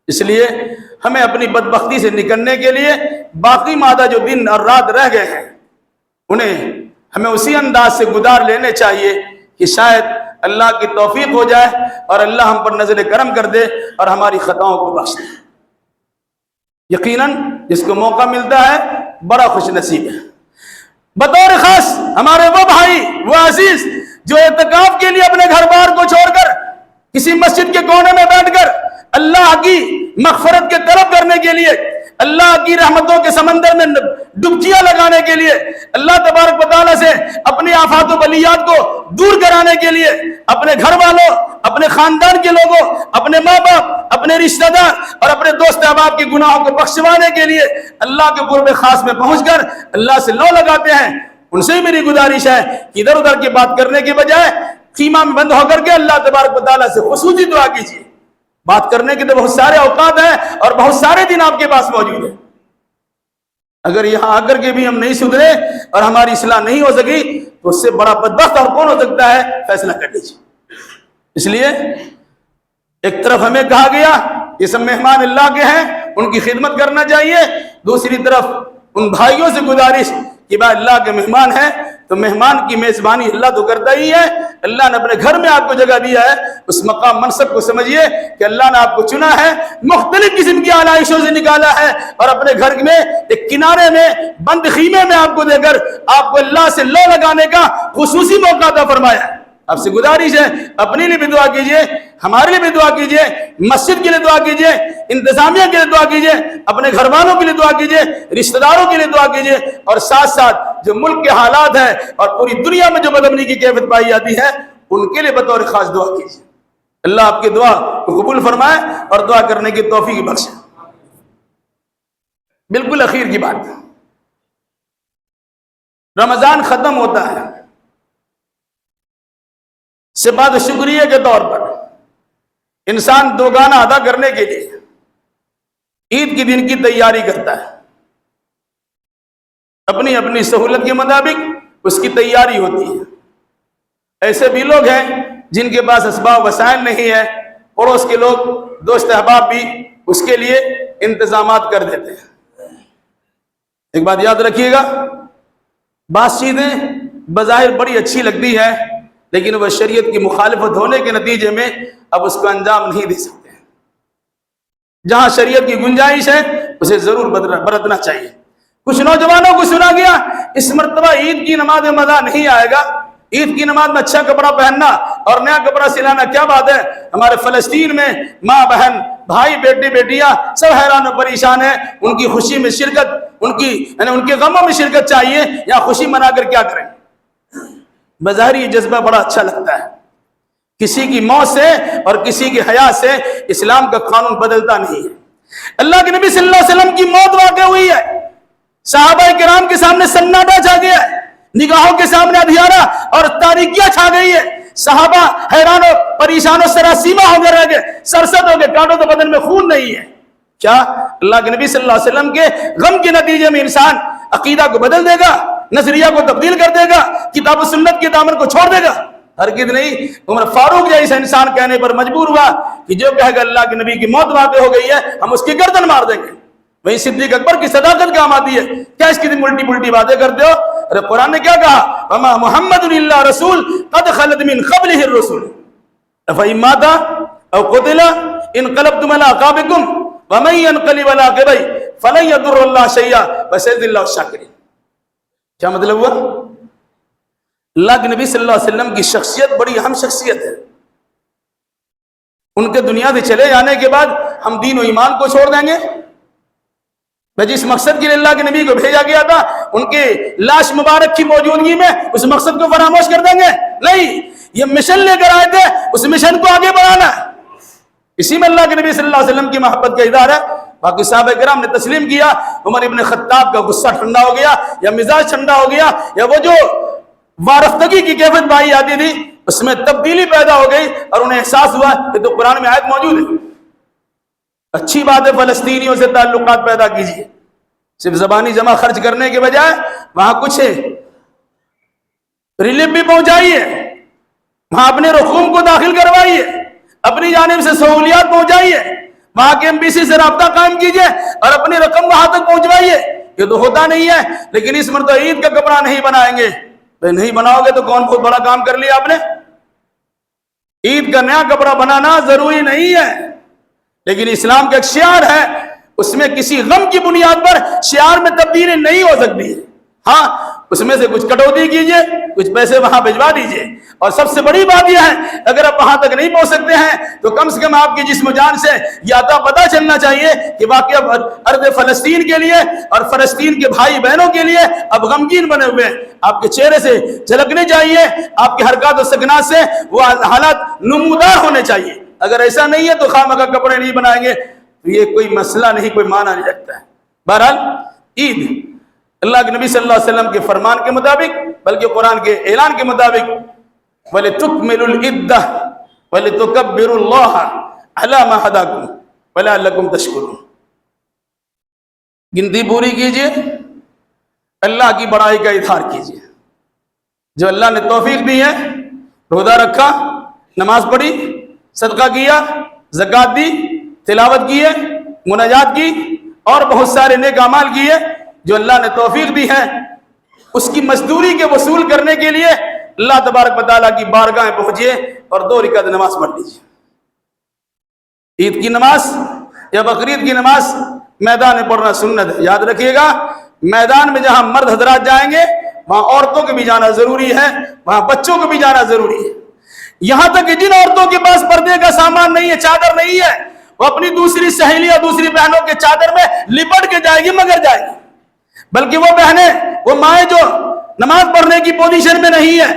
S1: اس لیے ہمیں اپنی بدبختی سے نکلنے کے لیے باقی مادہ جو دن اور رات رہ گئے ہیں انہیں ہمیں اسی انداز سے گزار لینے چاہیے کہ شاید اللہ کی توفیق ہو جائے اور اللہ ہم پر نظر کرم کر دے اور ہماری خطاؤں کو بخش دے۔ یقیناً جس کو موقع ملتا ہے بڑا خوش نصیب ہے۔ بطور خاص ہمارے وہ بھائی، وہ عزیز جو اعتکاف کے لیے اپنے گھر بار کو چھوڑ کر کسی مسجد کے کونے میں بیٹھ کر اللہ کی مغفرت کے طلب کرنے کے لیے، اللہ کی رحمتوں کے سمندر میں ڈبکیاں لگانے کے لیے، اللہ تبارک و تعالیٰ سے اپنی آفات و بلیات کو دور کرانے کے لیے، اپنے گھر والوں، اپنے خاندان کے لوگوں، اپنے ماں باپ، اپنے رشتہ دار اور اپنے دوست احباب کے گناہوں کو بخشوانے کے لیے اللہ کے قرب خاص میں پہنچ کر اللہ سے لو لگاتے ہیں، ان سے میری گزارش ہے کہ ادھر ادھر کی بات کرنے کے بجائے خیمہ میں بند ہو کر کے اللہ تبارک و تعالیٰ سے خصوصی دعا کیجیے۔ بات کرنے کے تو بہت سارے اوقات ہیں اور بہت سارے دن آپ کے پاس موجود ہیں، اگر یہاں آ کر کے بھی ہم نہیں سدھرے اور ہماری اصلاح نہیں ہو سکی تو اس سے بڑا بدبخت اور کون ہو سکتا ہے؟ فیصلہ کر لیجیے۔ اس لیے ایک طرف ہمیں کہا گیا یہ سب مہمان اللہ کے ہیں، ان کی خدمت کرنا چاہیے، دوسری طرف ان بھائیوں سے گزارش کہ بھائی اللہ کے مہمان ہیں تو مہمان کی میزبانی اللہ تو کرتا ہی ہے، اللہ نے اپنے گھر میں آپ کو جگہ دیا ہے، اس مقام منصب کو سمجھیے کہ اللہ نے آپ کو چنا ہے، مختلف قسم کی آلائشوں سے نکالا ہے اور اپنے گھر میں ایک کنارے میں بند خیمے میں آپ کو دے کر آپ کو اللہ سے لو لگانے کا خصوصی موقع عطا فرمایا ہے۔ آپ سے گزارش ہے اپنے لیے بھی دعا کیجئے، ہمارے لیے بھی دعا کیجئے، مسجد کے لیے دعا کیجئے، انتظامیہ کے لیے دعا کیجئے، اپنے گھر والوں کے لیے دعا کیجئے، رشتہ داروں کے لیے دعا کیجئے، اور ساتھ ساتھ جو ملک کے حالات ہیں اور پوری دنیا میں جو بدامنی کی کیفیت پائی جاتی ہے ان کے لیے بطور خاص دعا کیجئے۔ اللہ آپ کی دعا کو قبول فرمائے اور دعا کرنے کی توفیق بخشے۔ بالکل اخیر کی بات، رمضان ختم ہوتا ہے، صفات شکریہ کے طور پر انسان دوگانہ ادا کرنے کے لیے عید کے دن کی تیاری کرتا ہے، اپنی اپنی سہولت کے مطابق اس کی تیاری ہوتی ہے۔ ایسے بھی لوگ ہیں جن کے پاس اسباب وسائل نہیں ہے، پڑوس کے لوگ، دوست احباب بھی اس کے لیے انتظامات کر دیتے ہیں۔ ایک بات یاد رکھیے گا، بعض چیزیں بظاہر بڑی اچھی لگتی ہے لیکن وہ شریعت کی مخالفت ہونے کے نتیجے میں اب اس کو انجام نہیں دے سکتے۔ جہاں شریعت کی گنجائش ہے اسے ضرور برتنا چاہیے۔ کچھ نوجوانوں کو سنا گیا اس مرتبہ عید کی نماز میں مزہ نہیں آئے گا، عید کی نماز میں اچھا کپڑا پہننا اور نیا کپڑا سلانا کیا بات ہے؟ ہمارے فلسطین میں ماں بہن بھائی بیٹے بیٹیاں سب حیران و پریشان ہیں، ان کی خوشی میں شرکت، ان کے غموں میں شرکت چاہیے یا خوشی منا کر کیا کریں؟ بظاہر یہ جذبہ بڑا اچھا لگتا ہے، کسی کی موت سے اور کسی کی حیات سے اسلام کا قانون بدلتا نہیں ہے۔ اللہ کے نبی صلی اللہ علیہ وسلم کی موت واقع ہوئی ہے، صحابہ کرام کے سامنے سناٹا چھا گیا ہے، نگاہوں کے سامنے اندھیارا اور تاریکیاں چھا گئی ہے، صحابہ حیران و پریشان و سراسیمہ ہو گئے، رہ گئے، سرسد ہو گئے، کانٹوں تو بدن میں خون نہیں ہے۔ کیا اللہ کے نبی صلی اللہ علیہ وسلم کے غم کے نتیجے میں انسان عقیدہ کو بدل دے گا، نظریہ کو تبدیل کر دے گا، کتاب و سنت کے دامن کو چھوڑ دے گا؟ ہرگز نہیں۔ عمر فاروق جیسا انسان کہنے پر مجبور ہوا کہ جو کہے گا اللہ کے نبی کی موت واقع ہو گئی ہے ہم اس کی گردن مار دیں گے۔ وہیں صدیق اکبر کی صداقت کام آتی ہے، کیا اس کی الٹی پلٹی باتیں کرتے ہو؟ ارے قرآن نے کیا کہا؟ وما محمد الا رسول قد خلت من قبلہ الرسل افإن مات او قتل انقلبتم على اعقابکم ومن ينقلب على عقبیہ فلن يضر اللہ شیئا وسيجزي اللہ الشاکرین۔ کیا مطلب ہوا؟ اللہ کے نبی صلی اللہ علیہ وسلم کی شخصیت بڑی اہم شخصیت ہے، ان کے دنیا سے چلے جانے کے بعد ہم دین و ایمان کو چھوڑ دیں گے؟ جس مقصد کے لیے اللہ کے نبی کو بھیجا گیا تھا ان کے لاش مبارک کی موجودگی میں اس مقصد کو فراموش کر دیں گے؟ نہیں، یہ مشن لے کر آئے تھے، اس مشن کو آگے بڑھانا ہے۔ اسی میں اللہ کے نبی صلی اللہ علیہ وسلم کی محبت کا اظہار ہے۔ باقی صحابہ کرام نے تسلیم کیا، عمر ابن خطاب کا غصہ ٹھنڈا ہو گیا یا مزاج ٹھنڈا ہو گیا یا وہ جو وارفتگی کی کیفیت پائی جاتی تھی اس میں تبدیلی پیدا ہو گئی اور انہیں احساس ہوا کہ تو قرآن میں آیت موجود ہے۔ اچھی بات ہے فلسطینیوں سے تعلقات پیدا کیجیے، صرف زبانی جمع خرچ کرنے کے بجائے وہاں کچھ ریلیف بھی پہنچائیے، وہاں اپنے رقوم کو داخل کروائیے، اپنی جانب سے سہولیات پہنچائیے، وہاں کے MPC سے رابطہ قائم کیجئے اور اپنی رقم وہاں تک پہنچوائیے۔ یہ تو ہوتا نہیں ہے، لیکن اس مرتبہ عید کا کپڑا نہیں بنائیں گے۔ نہیں بناؤ گے تو کون بہت بڑا کام کر لیا آپ نے؟ عید کا نیا کپڑا بنانا ضروری نہیں ہے، لیکن اسلام کا ایک شعار ہے، اس میں کسی غم کی بنیاد پر شعار میں تبدیلی نہیں ہو سکتی ہے۔ ہاں، اس میں سے کچھ کٹوتی کیجئے، کچھ پیسے وہاں بھجوا دیجئے، اور سب سے بڑی بات یہ ہے اگر آپ وہاں تک نہیں پہنچ سکتے ہیں تو کم سے کم آپ کی جسم و جان سے یہ عطا پتہ چلنا چاہیے کہ واقعہ ارض فلسطین کے لیے اور فلسطین کے بھائی بہنوں کے لیے اب غمگین بنے ہوئے ہیں۔ آپ کے چہرے سے جھلکنے چاہیے، آپ کے حرکات و سکنات سے وہ حالات نمودار ہونے چاہیے۔ اگر ایسا نہیں ہے تو خواہ کپڑے نہیں بنائیں گے تو یہ کوئی مسئلہ نہیں، کوئی معنی نہیں رکھتا ہے۔ بہرحال عید اللہ کے نبی صلی اللہ علیہ وسلم کے فرمان کے مطابق، بلکہ قرآن کے اعلان کے مطابق وَلِتُكْمِلُوا الْعِدَّةَ وَلِتُكَبِّرُوا اللَّهَ عَلَى مَا هَدَاكُمْ وَلَعَلَّكُمْ تَشْكُرُونَ۔ گنتی پوری کیجئے، اللہ کی بڑائی کا اظہار کیجئے۔ جو اللہ نے توفیق دی ہے، روزہ رکھا، نماز پڑھی، صدقہ کیا، زکوٰۃ دی، تلاوت کی ہے، مناجات کی اور بہت سارے نیک اعمال کیے، جو اللہ نے توفیق دی ہے، اس کی مزدوری کے وصول کرنے کے لیے اللہ تبارک و تعالیٰ کی بارگاہ میں پہنچیے اور 2 رکعت نماز پڑھ لیجیے۔ عید کی نماز یا بقرعید کی نماز میدان میں پڑھنا سنت ہے۔ یاد رکھیے گا، میدان میں جہاں مرد حضرات جائیں گے وہاں عورتوں کو بھی جانا ضروری ہے، وہاں بچوں کو بھی جانا ضروری ہے۔ یہاں تک کہ جن عورتوں کے پاس پردے کا سامان نہیں ہے، چادر نہیں ہے، وہ اپنی دوسری سہیلی اور دوسری بہنوں کے چادر میں لپٹ کے جائے گی مگر جائے گی، بلکہ وہ بہنیں، وہ مائیں جو نماز پڑھنے کی پوزیشن میں نہیں ہے،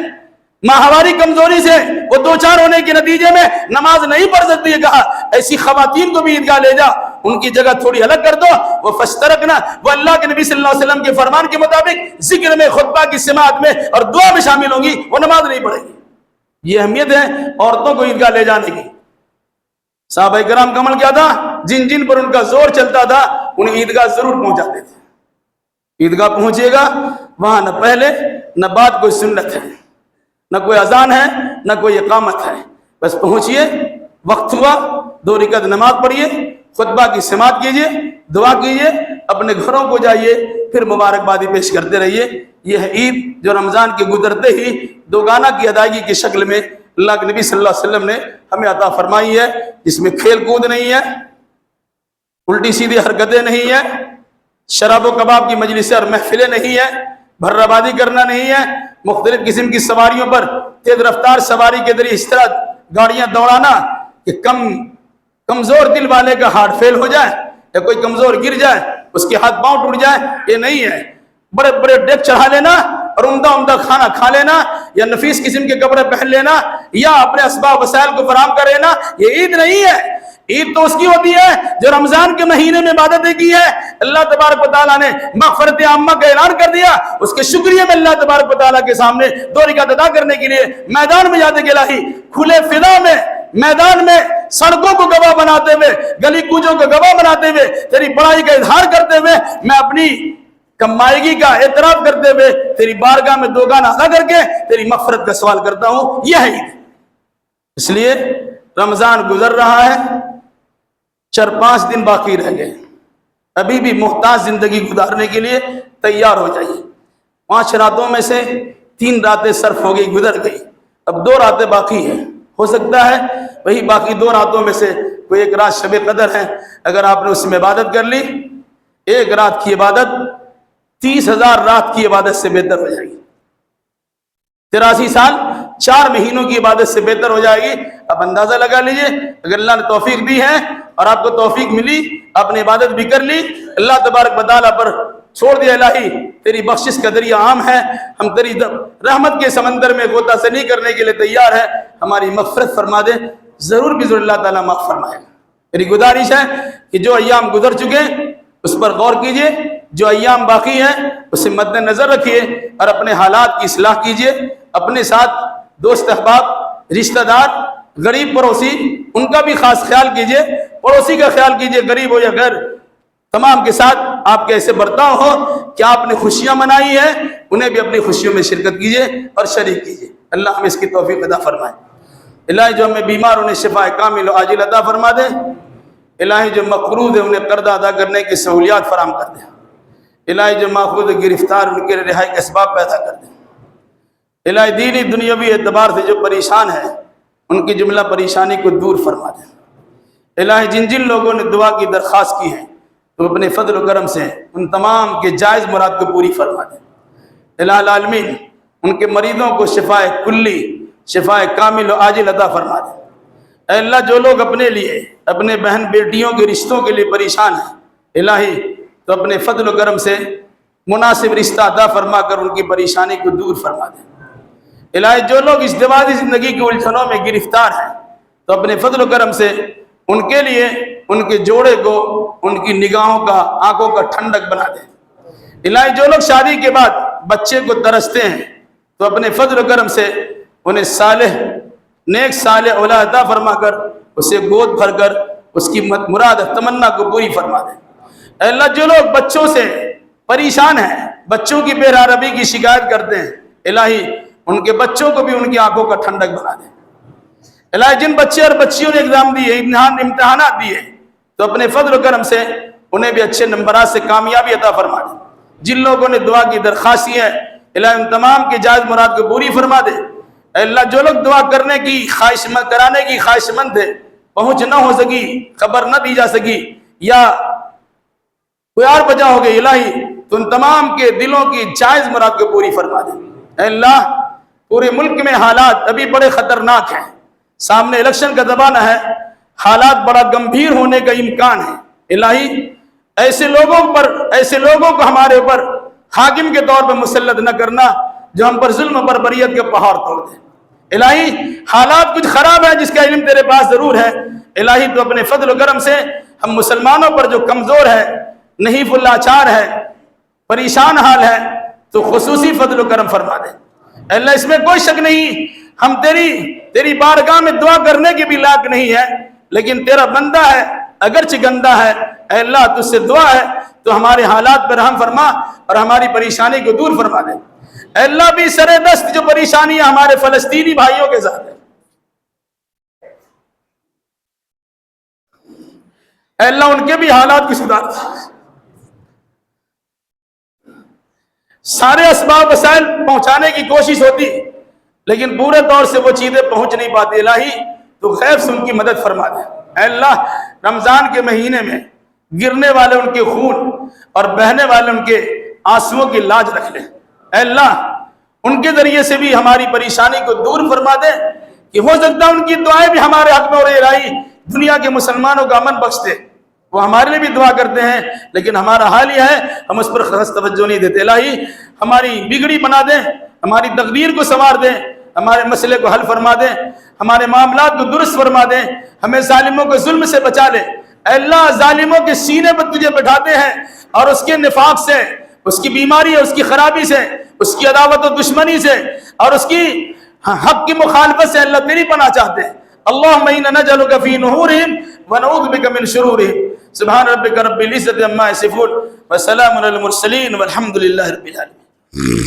S1: ماہواری کمزوری سے وہ 2-4 ہونے کے نتیجے میں نماز نہیں پڑھ سکتی ہے، کہا ایسی خواتین کو بھی عیدگاہ لے جا، ان کی جگہ تھوڑی الگ کر دو۔ وہ فَاشْتَرَكْنَا، وہ اللہ کے نبی صلی اللہ علیہ وسلم کے فرمان کے مطابق ذکر میں، خطبہ کی سماعت میں اور دعا میں شامل ہوں گی، وہ نماز نہیں پڑھیں گی۔ یہ اہمیت ہے عورتوں کو عیدگاہ لے جانے کی۔ صحابہ کرام کا عمل کیا تھا؟ جن جن پر ان کا زور چلتا تھا انہیں عیدگاہ ضرور پہنچاتے تھے۔ عیدگاہ پہنچے گا، وہاں نہ پہلے نہ بعد کوئی سنت ہے، نہ کوئی اذان ہے، نہ کوئی اقامت ہے، بس پہنچیے، وقت ہوا 2 رکعت نماز پڑھیے، خطبہ کی سماعت کیجیے، دعا کیجیے، اپنے گھروں کو جائیے، پھر مبارکبادی پیش کرتے رہیے۔ یہ ہے عید جو رمضان کے گزرتے ہی دوگانہ کی ادائیگی کی شکل میں اللہ کے نبی صلی اللہ علیہ وسلم نے ہمیں عطا فرمائی ہے، جس میں کھیل کود نہیں ہے، الٹی سیدھی حرکتیں نہیں ہیں، شراب و کباب کی مجلسیں اور محفلیں نہیں ہیں، بھرابادی کرنا نہیں ہے، مختلف قسم کی سواریوں پر تیز رفتار سواری کے ذریعے اس طرح گاڑیاں دوڑانا کہ کمزور دل والے کا ہارٹ فیل ہو جائے یا کوئی کمزور گر جائے، اس کے ہاتھ پاؤں ٹوٹ جائے، یہ نہیں ہے۔ بڑے بڑے ڈیک چڑھا لینا اور عمدہ کھانا کھا لینا یا نفیس قسم کے کپڑے پہن لینا یا اپنے اسباب وسائل کو فراہم کر لینا، یہ عید نہیں ہے۔ عید تو اس کی ہوتی ہے جو رمضان کے مہینے میں عبادتیں کی ہے، اللہ تبارک و تعالیٰ نے مغفرت عامہ کا اعلان کر دیا، اس کے شکریہ میں اللہ تبارک و تعالیٰ کے سامنے 2 رکعت ادا کرنے کے لیے میدان میں جاتے کہ الہی کھلے فضا میں، میدان میں، سڑکوں کو گواہ بناتے ہوئے، گلی کوچوں کو گواہ بناتے ہوئے، تیری بڑائی کا اظہار کرتے ہوئے، میں اپنی کمائیگی کا اعتراف کرتے ہوئے تیری بارگاہ میں دوگانہ ادا کر کے تیری مغفرت کا سوال کرتا ہوں۔ یہ ہے عید۔ اس لیے رمضان گزر رہا ہے، 4-5 دن باقی رہ گئے، ابھی بھی محتاج زندگی گزارنے کے لیے تیار ہو جائیے۔ 5 راتوں میں سے 3 راتیں صرف ہو گئی، گزر گئی، اب 2 راتیں باقی ہیں۔ ہو سکتا ہے وہی باقی 2 راتوں میں سے کوئی ایک رات شب قدر ہے، اگر آپ نے اس میں عبادت کر لی، 1 رات کی عبادت 30,000 رات کی عبادت سے بہتر ہو جائے گی۔ 83 سال 4 مہینوں کی عبادت سے بہتر ہو جائے گی۔ اب اندازہ لگا لیجئے، اگر اللہ نے توفیق دی ہے اور آپ کو توفیق ملی، آپ نے عبادت بھی کر لی، اللہ تبارک و تعالیٰ پر چھوڑ دیا الہی تیری بخشش کا دریا عام ہے، ہم تیری رحمت کے سمندر میں غوطہ زنی کرنے کے لیے تیار ہے، ہماری مغفرت فرما دے، ضرور بھی ضرور اللہ تعالیٰ معاف فرمائے گا۔ میری گزارش ہے کہ جو ایام گزر چکے اس پر غور کیجئے، جو ایام باقی ہیں اسے مد نظر رکھیے اور اپنے حالات کی اصلاح کیجئے، اپنے ساتھ دوست احباب، رشتہ دار، غریب پڑوسی، ان کا بھی خاص خیال کیجئے، پڑوسی کا خیال کیجئے، غریب ہو یا غیر، تمام کے ساتھ آپ کے ایسے برتاؤ ہو کہ آپ نے خوشیاں منائی ہیں انہیں بھی اپنی خوشیوں میں شرکت کیجئے اور شریک کیجئے۔ اللہ ہمیں اس کی توفیق عطا فرمائے۔ الہی جو ہمیں بیمار انہیں شفا کامل و عاجل عطا فرما دے۔ الہی جو مقروض ہے انہیں قرض ادا کرنے کی سہولیات فراہم کر دے۔ الہی جو ماخوذ گرفتار ان کے رہائی کے اسباب پیدا کر دے۔ الہی دینی دنیاوی اعتبار سے جو پریشان ہیں ان کی جملہ پریشانی کو دور فرما دے۔ الہی جن جن لوگوں نے دعا کی درخواست کی ہے تو اپنے فضل و کرم سے ان تمام کے جائز مراد کو پوری فرما دے۔ الہ العالمین ان کے مریضوں کو شفائے کلی شفائے کامل و عاجل عطا فرما دے۔ اے اللہ جو لوگ اپنے لیے اپنے بہن بیٹیوں کے رشتوں کے لیے پریشان ہیں الہی تو اپنے فضل و کرم سے مناسب رشتہ عطا فرما کر ان کی پریشانی کو دور فرما دے۔ الہی جو لوگ ازدواجی زندگی کے الجھنوں میں گرفتار ہیں تو اپنے فضل و کرم سے ان کے لیے ان کے جوڑے کو ان کی نگاہوں کا آنکھوں کا ٹھنڈک بنا دے۔ الہی جو لوگ شادی کے بعد بچے کو ترستے ہیں تو اپنے فضل و کرم سے انہیں صالح نیک صالح اولاد عطا فرما کر اسے گود بھر کر اس کی مراد تمنا کو پوری فرما دے۔ اے اللہ جو لوگ بچوں سے پریشان ہیں بچوں کی بے رحمی کی شکایت کرتے ہیں الہی ان کے بچوں کو بھی ان کی آنکھوں کا ٹھنڈک بنا دے۔ الہی جن بچے اور بچیوں نے ایگزام دیے امتحانات دیے تو اپنے فضل و کرم سے انہیں بھی اچھے نمبرات سے کامیابی عطا فرما دے۔ جن لوگوں نے دعا کی درخواست کی ہے الہی ان تمام کے جائز مراد کو پوری فرما دے۔ اے اللہ جو لوگ دعا کرنے کی خواہش مند کرانے کی خواہش مند ہے پہنچ نہ ہو سکی خبر نہ دی جا سکی یا کوئی اور وجہ ہو گئی الہی تو ان تمام کے دلوں کی جائز مراد کو پوری فرما دے۔ اے اللہ پورے ملک میں حالات ابھی بڑے خطرناک ہیں، سامنے الیکشن کا زمانہ ہے، حالات بڑا گمبھیر ہونے کا امکان ہے۔ الہی ایسے لوگوں کو ہمارے اوپر حاکم کے طور پر مسلط نہ کرنا جو ہم پر ظلم پر بریت کے پہاڑ توڑ دیں۔ الہی حالات کچھ خراب ہے جس کا علم تیرے پاس ضرور ہے الہی تو اپنے فضل و کرم سے ہم مسلمانوں پر جو کمزور ہے نحیف اللاچار ہے پریشان حال ہے تو خصوصی فضل و کرم فرما دے۔ اے اللہ اس میں کوئی شک نہیں ہم تیری بارگاہ میں دعا کرنے کی بھی لائق نہیں ہے لیکن تیرا بندہ ہے اگرچہ گندہ ہے اے اللہ تجھ سے دعا ہے تو ہمارے حالات پر رحم فرما اور ہماری پریشانی کو دور فرما دے۔ اے اللہ بھی سر دست جو پریشانیاں ہمارے فلسطینی بھائیوں کے ساتھ ہیں اے اللہ ان کے بھی حالات کی سدھار۔ سارے اسباب وسائل پہنچانے کی کوشش ہوتی لیکن پورے طور سے وہ چیزیں پہنچ نہیں پاتی الہی تو غیب سے ان کی مدد فرما دے۔ اے اللہ رمضان کے مہینے میں گرنے والے ان کے خون اور بہنے والے ان کے آنسوؤں کی لاج رکھ لے۔ اے اللہ ان کے ذریعے سے بھی ہماری پریشانی کو دور فرما دے کہ ہو سکتا ہے ان کی دعائیں بھی ہمارے حق میں ہو رہی الہی دنیا کے مسلمانوں کا امن بخش دے۔ وہ ہمارے لیے بھی دعا کرتے ہیں لیکن ہمارا حال یہ ہے ہم اس پر خاص توجہ نہیں دیتے۔ الہی ہماری بگڑی بنا دیں ہماری تقدیر کو سنوار دیں ہمارے مسئلے کو حل فرما دیں ہمارے معاملات کو درست فرما دیں ہمیں ظالموں کے ظلم سے بچا لے۔ اے اللہ ظالموں کے سینے پر تجھے بٹھاتے ہیں اور اس کے نفاق سے اس کی بیماری اس کی خرابی سے اس کی عداوت و دشمنی سے اور اس کی حق کی مخالفت سے اللہ تیری پناہ چاہتے ہیں۔ اللہم انا نجعلک فی نحورہم ونعوذ بک من شرورہم۔ سبحان ربک رب العزۃ عما یصفون وسلام علی المرسلین والحمد للہ رب العالمین۔